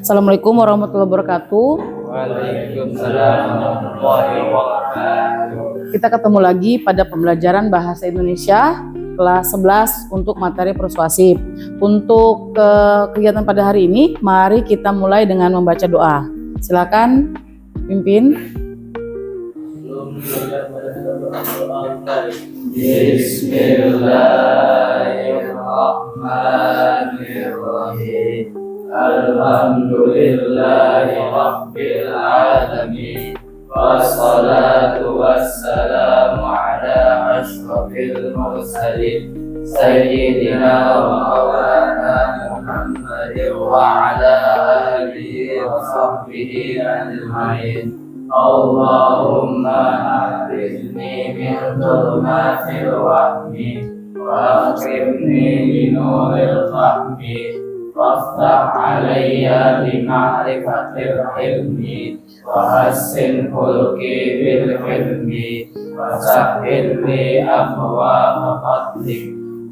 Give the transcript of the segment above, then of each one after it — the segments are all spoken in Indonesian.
Assalamualaikum warahmatullahi wabarakatuh. Waalaikumsalam warahmatullahi wabarakatuh. Kita ketemu lagi pada pembelajaran Bahasa Indonesia kelas 11 untuk materi persuasif. Untuk kegiatan pada hari ini, mari kita mulai dengan membaca doa. Silakan pimpin. Bismillahirrahmanirrahim. Alhamdulillahi rabbil alamin. Wassalatu wassalamu ala asyrafil mursalin Sayyidina wa maulana Muhammadin wa ala alihi wa sahbihi ajma'in. Allahumma akhrijni min dhulumatil wahmi wa akrimni min nuril fahmi وافتح علي بمعرفة العلم وحسن خلقي بالحلم وسهل لي أبواب فضلك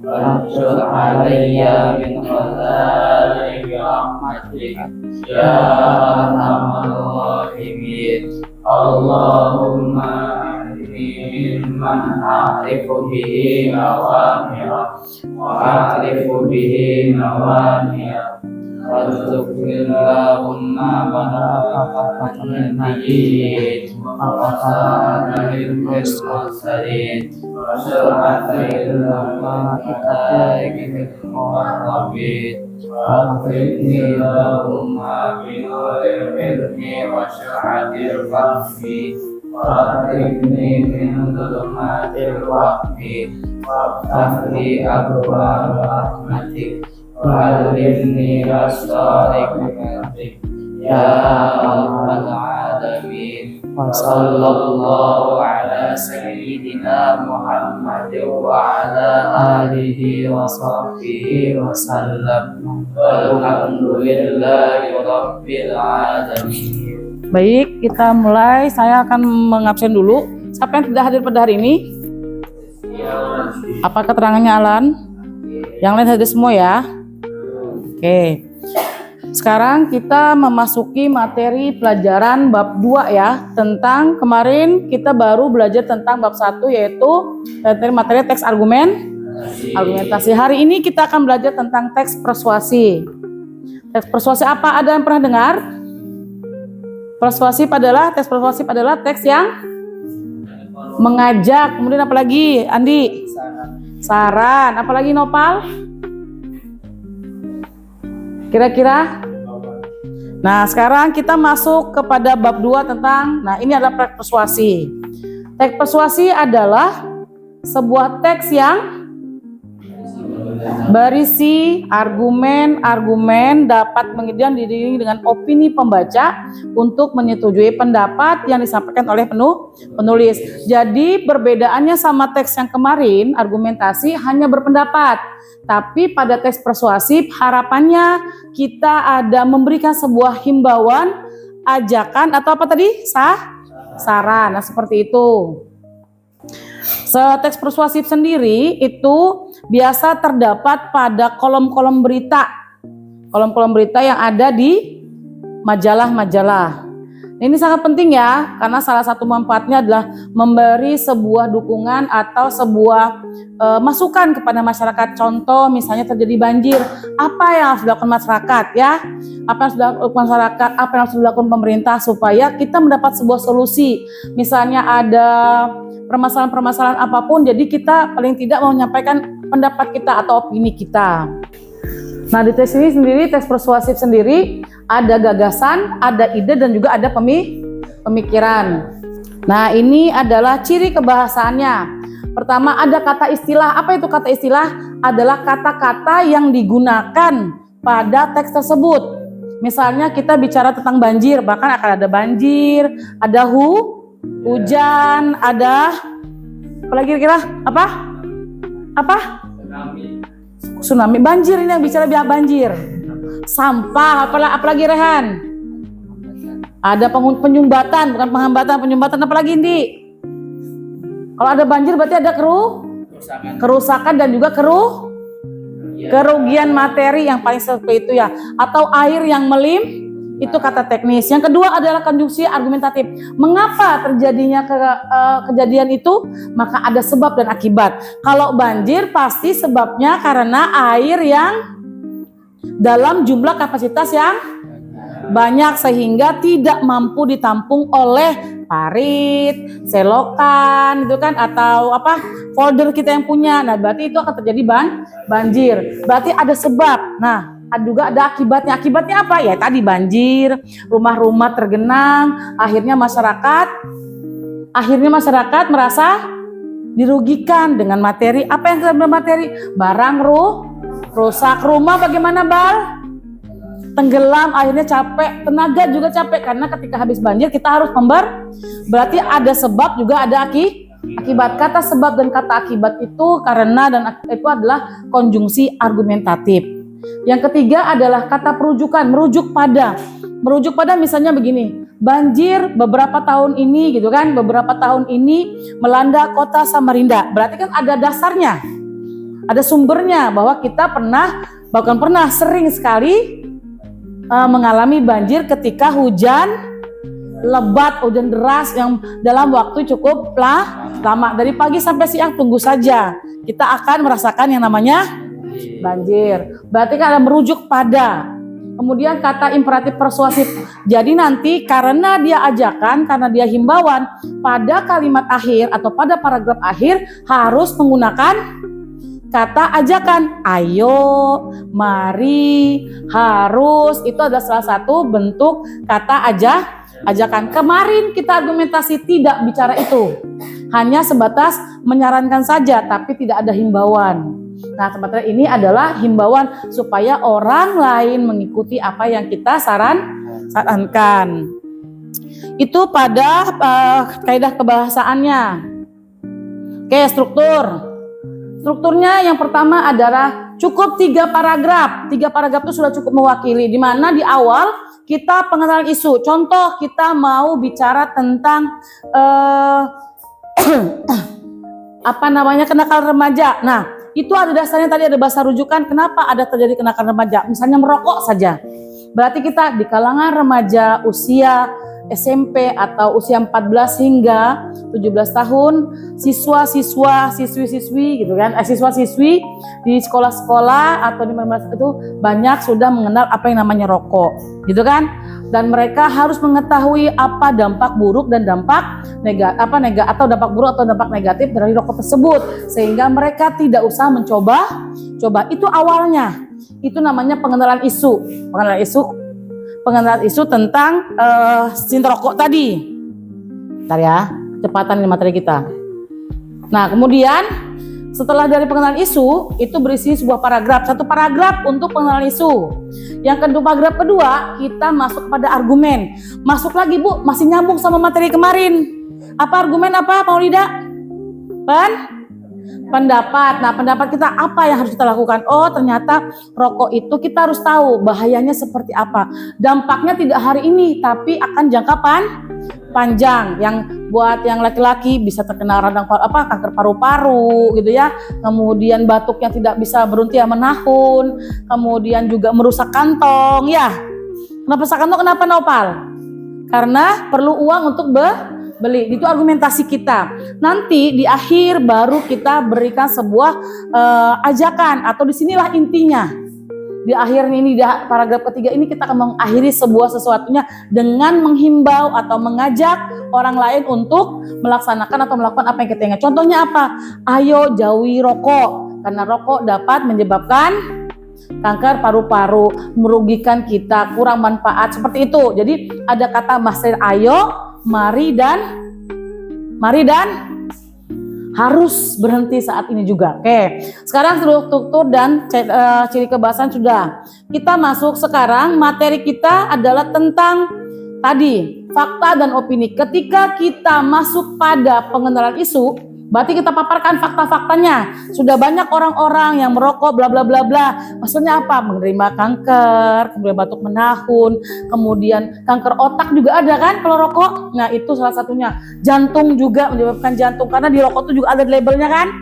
وانشر علي من خزائن رحمتك يا أرحم الراحمين. اللهم ممن أعرف به أوامره وأعرف به نوامره وارزقني اللهم بركة النبيين ومصالح المرسلين وشرعة الملائكة المقربين وأغفرني اللهم بنور العلم وشرعة الفهم وأخرجني من ظلمات الوهم وافتح لي أبواب رحمتك وعلمني أسرار حكمتك يا رب العالمين. وصلى الله على سيدنا محمد وعلى آله وصحبه وسلم والحمد لله رب العالمين. Baik, kita mulai. Saya akan mengabsen dulu. Siapa yang tidak hadir pada hari ini? Apa keterangannya, Alan? Yang lain hadir semua ya? Oke. Sekarang kita memasuki materi pelajaran bab 2 ya. Tentang kemarin kita baru belajar tentang bab 1 yaitu materi teks argumentasi. Hari ini kita akan belajar tentang teks persuasi. Teks persuasi apa? Ada yang pernah dengar? Teks persuasif adalah teks yang mengajak. Kemudian apa lagi, Andi? Saran. Apa lagi, Nopal? Kira-kira? Nah, sekarang kita masuk kepada bab 2 tentang, ini adalah teks persuasi. Teks persuasi adalah sebuah teks yang berisi argumen-argumen dapat kemudian diiringi dengan opini pembaca untuk menyetujui pendapat yang disampaikan oleh penulis. Jadi perbedaannya sama teks yang kemarin, argumentasi hanya berpendapat. Tapi pada teks persuasif harapannya kita ada memberikan sebuah himbauan, ajakan atau apa tadi? Saran. Nah, seperti itu. Teks persuasif sendiri itu biasa terdapat pada kolom-kolom berita. Kolom-kolom berita yang ada di majalah-majalah. Ini sangat penting ya, karena salah satu manfaatnya adalah memberi sebuah dukungan atau sebuah masukan kepada masyarakat. Contoh misalnya terjadi banjir, apa yang harus dilakukan masyarakat ya? Apa yang harus dilakukan masyarakat, apa yang harus dilakukan pemerintah supaya kita mendapat sebuah solusi. Misalnya ada permasalahan-permasalahan apapun, jadi kita paling tidak mau menyampaikan pendapat kita atau opini kita. Nah, di teks ini sendiri, teks persuasif sendiri ada gagasan, ada ide dan juga ada pemikiran. Nah, ini adalah ciri kebahasaannya. Pertama ada kata istilah. Apa itu kata istilah? Adalah kata-kata yang digunakan pada teks tersebut. Misalnya kita bicara tentang banjir, bahkan akan ada banjir, ada hujan, ada apa lagi kira-kira? Apa? Tsunami. Banjir, ini yang bicara banjir. Sampah, apalagi Rehan? Ada penyumbatan, bukan penyumbatan apalagi Indi? Kalau ada banjir berarti ada kerusakan dan juga kerugian materi yang paling seperti itu ya. Atau air yang Itu kata teknis. Yang kedua adalah konjungsi argumentatif. Mengapa terjadinya kejadian itu? Maka ada sebab dan akibat. Kalau banjir pasti sebabnya karena air yang dalam jumlah kapasitas yang banyak sehingga tidak mampu ditampung oleh parit, selokan gitu kan, atau folder kita yang punya. Nah, berarti itu akan terjadi banjir. Berarti ada sebab. Nah, juga ada akibatnya. Akibatnya apa? Ya tadi banjir, rumah-rumah tergenang, akhirnya masyarakat merasa dirugikan dengan materi. Apa yang terjadi materi? Barang rusak. Rumah bagaimana, Bal? Tenggelam, akhirnya capek, tenaga juga capek karena ketika habis banjir kita harus berarti ada sebab juga ada akibat. Kata sebab dan kata akibat itu karena dan itu adalah konjungsi argumentatif. Yang ketiga adalah kata perujukan, merujuk pada misalnya begini, banjir beberapa tahun ini gitu kan, beberapa tahun ini melanda kota Samarinda. Berarti kan ada dasarnya, ada sumbernya bahwa kita sering sekali mengalami banjir ketika hujan lebat, hujan deras yang dalam waktu cukup lama. Dari pagi sampai siang tunggu saja, kita akan merasakan yang namanya banjir. Berarti kan ada merujuk pada. Kemudian kata imperatif persuasif. Jadi nanti karena dia ajakan, karena dia himbauan, pada kalimat akhir atau pada paragraf akhir harus menggunakan kata ajakan. Ayo, mari, harus. Itu adalah salah satu bentuk kata ajakan. Kemarin kita argumentasi tidak bicara itu. Hanya sebatas menyarankan saja, tapi tidak ada himbauan. Nah, sebenarnya ini adalah himbauan supaya orang lain mengikuti apa yang kita sarankan. Itu pada kaidah kebahasaannya. Oke, strukturnya yang pertama adalah cukup 3 paragraf. 3 paragraf itu sudah cukup mewakili, di mana di awal kita pengenalan isu. Contoh, kita mau bicara tentang kenakalan remaja. Nah, itu ada dasarnya, tadi ada bahasa rujukan kenapa ada terjadi kenakalan remaja. Misalnya merokok saja. Berarti kita di kalangan remaja usia SMP atau usia 14 hingga 17 tahun, siswa-siswi gitu kan, siswa-siswi di sekolah-sekolah atau di mana itu banyak sudah mengenal apa yang namanya rokok, gitu kan? Dan mereka harus mengetahui apa dampak buruk dan dampak dampak buruk atau dampak negatif dari rokok tersebut, sehingga mereka tidak usah mencoba. Itu awalnya. Itu namanya pengenalan isu tentang rokok tadi. Bentar ya, kecepatan ini materi kita. Nah, kemudian setelah dari pengenalan isu, itu berisi sebuah paragraf. 1 paragraf untuk pengenalan isu. Yang kedua, paragraf kedua, kita masuk pada argumen. Masuk lagi, Bu, masih nyambung sama materi kemarin. Apa argumen apa, Maulida? Pendapat. Nah, pendapat kita apa yang harus kita lakukan? Oh, ternyata rokok itu kita harus tahu bahayanya seperti apa. Dampaknya tidak hari ini, tapi akan jangka panjang. Yang buat yang laki-laki bisa terkena radang kanker paru-paru gitu ya. Kemudian batuknya tidak bisa berhenti menahun. Kemudian juga merusak kantong ya. Kenapa merusak kantong? Kenapa, Nopal? Karena perlu uang untuk beli. Itu argumentasi kita. Nanti di akhir baru kita berikan sebuah ajakan, atau disinilah intinya. Di akhir ini, di paragraf ketiga ini kita akan mengakhiri sebuah sesuatunya dengan menghimbau atau mengajak orang lain untuk melaksanakan atau melakukan apa yang kita ingat. Contohnya apa? Ayo jauhi rokok, karena rokok dapat menyebabkan kanker paru-paru, merugikan kita, kurang manfaat, seperti itu. Jadi ada kata master ayo, mari dan harus berhenti saat ini juga. Oke, sekarang struktur dan ciri kebahasan sudah. Kita masuk sekarang, materi kita adalah tentang tadi fakta dan opini. Ketika kita masuk pada pengenalan isu, berarti kita paparkan fakta-faktanya. Sudah banyak orang-orang yang merokok bla bla bla bla. Maksudnya apa? Menerima kanker, kemudian batuk menahun, kemudian kanker otak juga ada kan kalau rokok. Nah, itu salah satunya. Jantung juga menyebabkan jantung karena di rokok itu juga ada labelnya kan.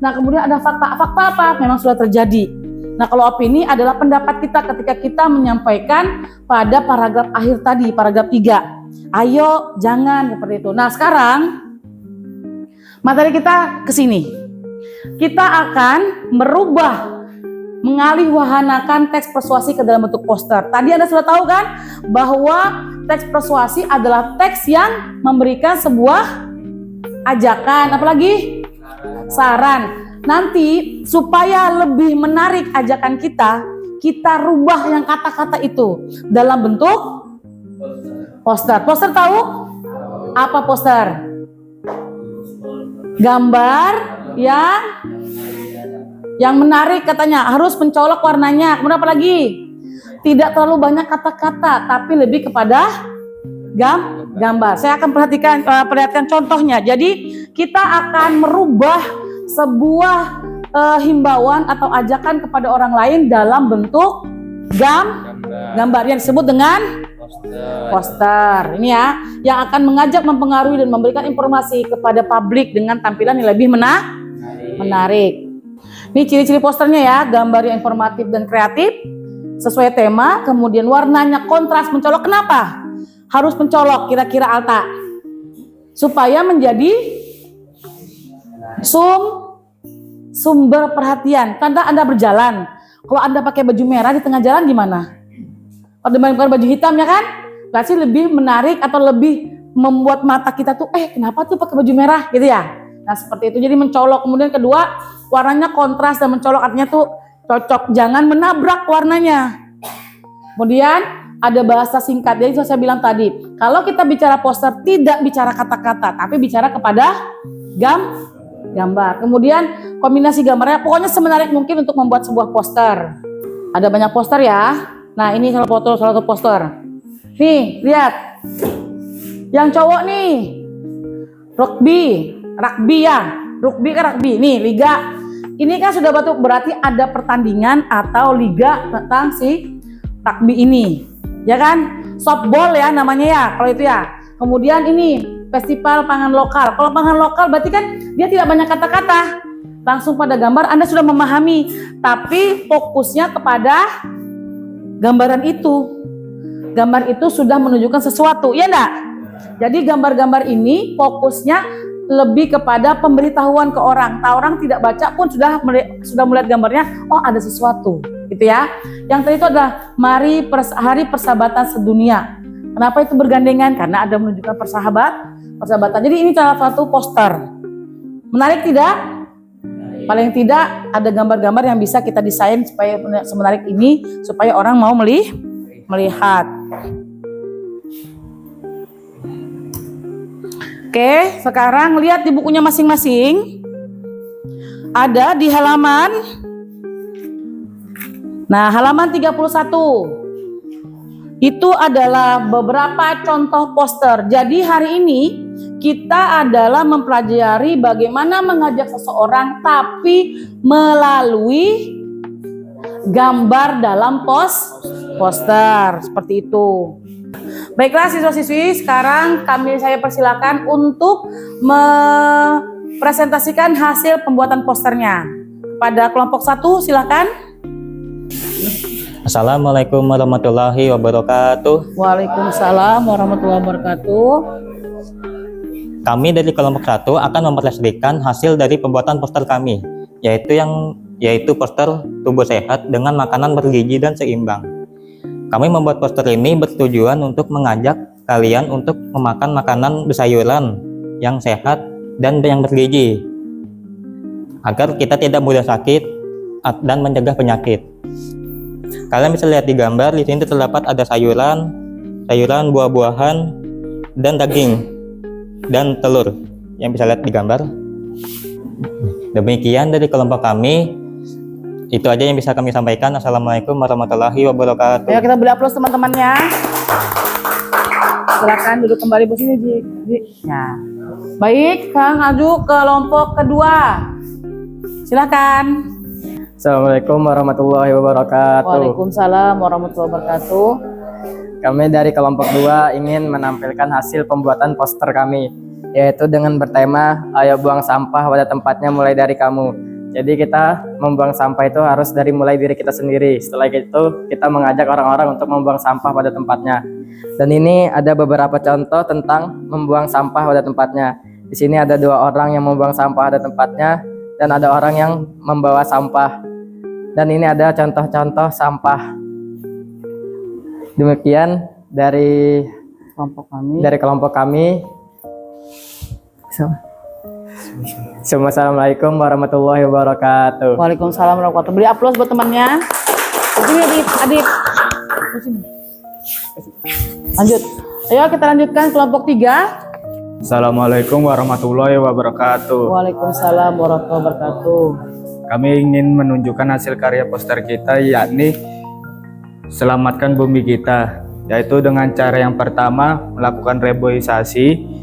Nah, kemudian ada fakta. Fakta apa? Memang sudah terjadi. Nah, kalau opini adalah pendapat kita ketika kita menyampaikan pada paragraf akhir tadi, paragraf 3. Ayo, jangan seperti itu. Nah, sekarang materi kita ke sini. Kita akan merubah, mengalihwahanakan teks persuasi ke dalam bentuk poster. Tadi Anda sudah tahu kan bahwa teks persuasi adalah teks yang memberikan sebuah ajakan, apalagi saran. Nanti supaya lebih menarik ajakan kita rubah yang kata-kata itu dalam bentuk poster. Poster tahu? Apa poster? Gambar yang menarik katanya, harus mencolok warnanya. Kemudian apa lagi? Tidak terlalu banyak kata-kata, tapi lebih kepada gambar. Saya akan perhatikan contohnya. Jadi kita akan merubah sebuah himbauan atau ajakan kepada orang lain dalam bentuk gambar yang disebut dengan poster. Ini ya, yang akan mengajak, mempengaruhi dan memberikan informasi kepada publik dengan tampilan yang lebih menarik. Ini ciri-ciri posternya ya, gambar yang informatif dan kreatif sesuai tema, kemudian warnanya kontras, mencolok. Kenapa harus mencolok kira-kira Alta? Supaya menjadi sumber perhatian. Tanda Anda berjalan, kalau Anda pakai baju merah di tengah jalan gimana? Kalau dibandingkan baju hitam ya kan? Berarti lebih menarik atau lebih membuat mata kita tuh, kenapa tuh pakai baju merah gitu ya? Nah seperti itu, jadi mencolok. Kemudian kedua, warnanya kontras dan mencolok, artinya tuh cocok, jangan menabrak warnanya. Kemudian ada bahasa singkat, jadi saya bilang tadi, kalau kita bicara poster tidak bicara kata-kata, tapi bicara kepada gambar. Kemudian kombinasi gambarnya, pokoknya semenarik mungkin untuk membuat sebuah poster. Ada banyak poster ya. Nah ini salah satu poster. Nih lihat, yang cowok nih rugby nih liga. Ini kan sudah berarti ada pertandingan atau liga tentang si rugby ini, ya kan? Softball ya namanya ya kalau itu ya. Kemudian ini festival pangan lokal. Kalau pangan lokal berarti kan dia tidak banyak kata-kata, langsung pada gambar Anda sudah memahami, tapi fokusnya kepada gambaran itu. Gambar itu sudah menunjukkan sesuatu, ya enggak? Jadi gambar-gambar ini fokusnya lebih kepada pemberitahuan ke orang. Orang tidak baca pun sudah melihat gambarnya, oh ada sesuatu, gitu ya. Yang tadi itu adalah Hari Persahabatan Sedunia. Kenapa itu bergandengan? Karena ada menunjukkan persahabatan. Jadi ini salah satu poster. Menarik tidak? Paling tidak ada gambar-gambar yang bisa kita desain supaya semenarik ini, supaya orang mau melihat. Oke, sekarang lihat di bukunya masing-masing. Ada di halaman, halaman 31. Itu adalah beberapa contoh poster. Jadi hari ini kita adalah mempelajari bagaimana mengajak seseorang tapi melalui gambar dalam poster. Seperti itu. Baiklah siswa-siswi, sekarang saya persilakan untuk mempresentasikan hasil pembuatan posternya. Pada kelompok 1 silakan. Assalamualaikum warahmatullahi wabarakatuh. Waalaikumsalam warahmatullahi wabarakatuh. Kami dari kelompok 1 akan mempresentasikan hasil dari pembuatan poster kami, yaitu poster tubuh sehat dengan makanan bergizi dan seimbang. Kami membuat poster ini bertujuan untuk mengajak kalian untuk memakan makanan bersayuran yang sehat dan yang bergizi, agar kita tidak mudah sakit dan mencegah penyakit. Kalian bisa lihat di gambar, di sini terdapat ada sayuran, buah-buahan, dan daging, dan telur yang bisa lihat di gambar. Demikian dari kelompok kami. Itu aja yang bisa kami sampaikan. Assalamualaikum warahmatullahi wabarakatuh. Ayo kita beri aplaus teman-temannya. Silakan duduk kembali di sini, Ji. Nah. Baik, Kang Aju kelompok kedua. Silakan. Assalamualaikum warahmatullahi wabarakatuh. Waalaikumsalam warahmatullahi wabarakatuh. Kami dari kelompok 2 ingin menampilkan hasil pembuatan poster kami, yaitu dengan bertema Ayo buang sampah pada tempatnya mulai dari kamu. Jadi kita membuang sampah itu harus dari mulai diri kita sendiri. Setelah itu kita mengajak orang-orang untuk membuang sampah pada tempatnya. Dan ini ada beberapa contoh tentang membuang sampah pada tempatnya. Di sini ada 2 orang yang membuang sampah pada tempatnya dan ada orang yang membawa sampah. Dan ini ada contoh-contoh sampah. Demikian dari kelompok kami. Assalamualaikum warahmatullahi wabarakatuh. Waalaikumsalam warahmatullahi wabarakatuh. Beri aplaus buat temannya. Sini Adit. Sini. Lanjut. Ayo kita lanjutkan kelompok 3. Assalamualaikum warahmatullahi wabarakatuh. Waalaikumsalam warahmatullahi wabarakatuh. Kami ingin menunjukkan hasil karya poster kita, yakni Selamatkan Bumi Kita, yaitu dengan cara yang pertama melakukan reboisasi,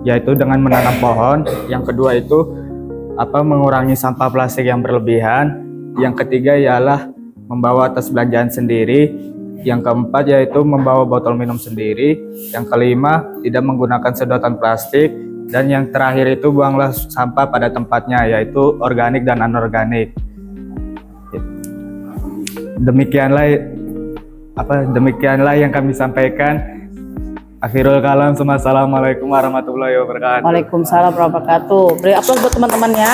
yaitu dengan menanam pohon. Yang kedua itu mengurangi sampah plastik yang berlebihan. Yang ketiga ialah membawa tas belanjaan sendiri. Yang keempat yaitu membawa botol minum sendiri. Yang kelima tidak menggunakan sedotan plastik. Dan yang terakhir itu buanglah sampah pada tempatnya, yaitu organik dan anorganik. Demikianlah yang kami sampaikan. Akhirul kalam, assalamualaikum warahmatullahi wabarakatuh. Waalaikumsalam warahmatullahi wabarakatuh. Beri aplaus buat teman-temannya.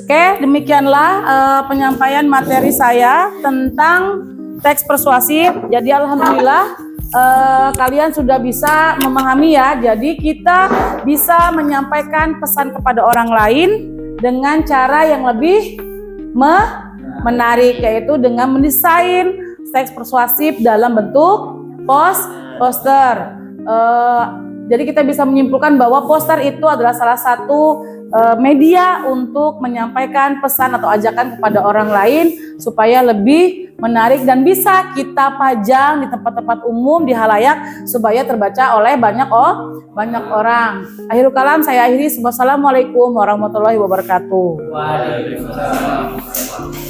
Oke, demikianlah penyampaian materi saya tentang teks persuasif. Jadi alhamdulillah kalian sudah bisa memahami ya. Jadi kita bisa menyampaikan pesan kepada orang lain dengan cara yang lebih menarik, yaitu dengan mendesain teks persuasif dalam bentuk poster. Jadi kita bisa menyimpulkan bahwa poster itu adalah salah satu media untuk menyampaikan pesan atau ajakan kepada orang lain supaya lebih menarik dan bisa kita pajang di tempat-tempat umum, di halayak supaya terbaca oleh banyak orang. Akhirul kalam saya akhiri. Wassalamualaikum warahmatullahi wabarakatuh. Waalaikumsalam.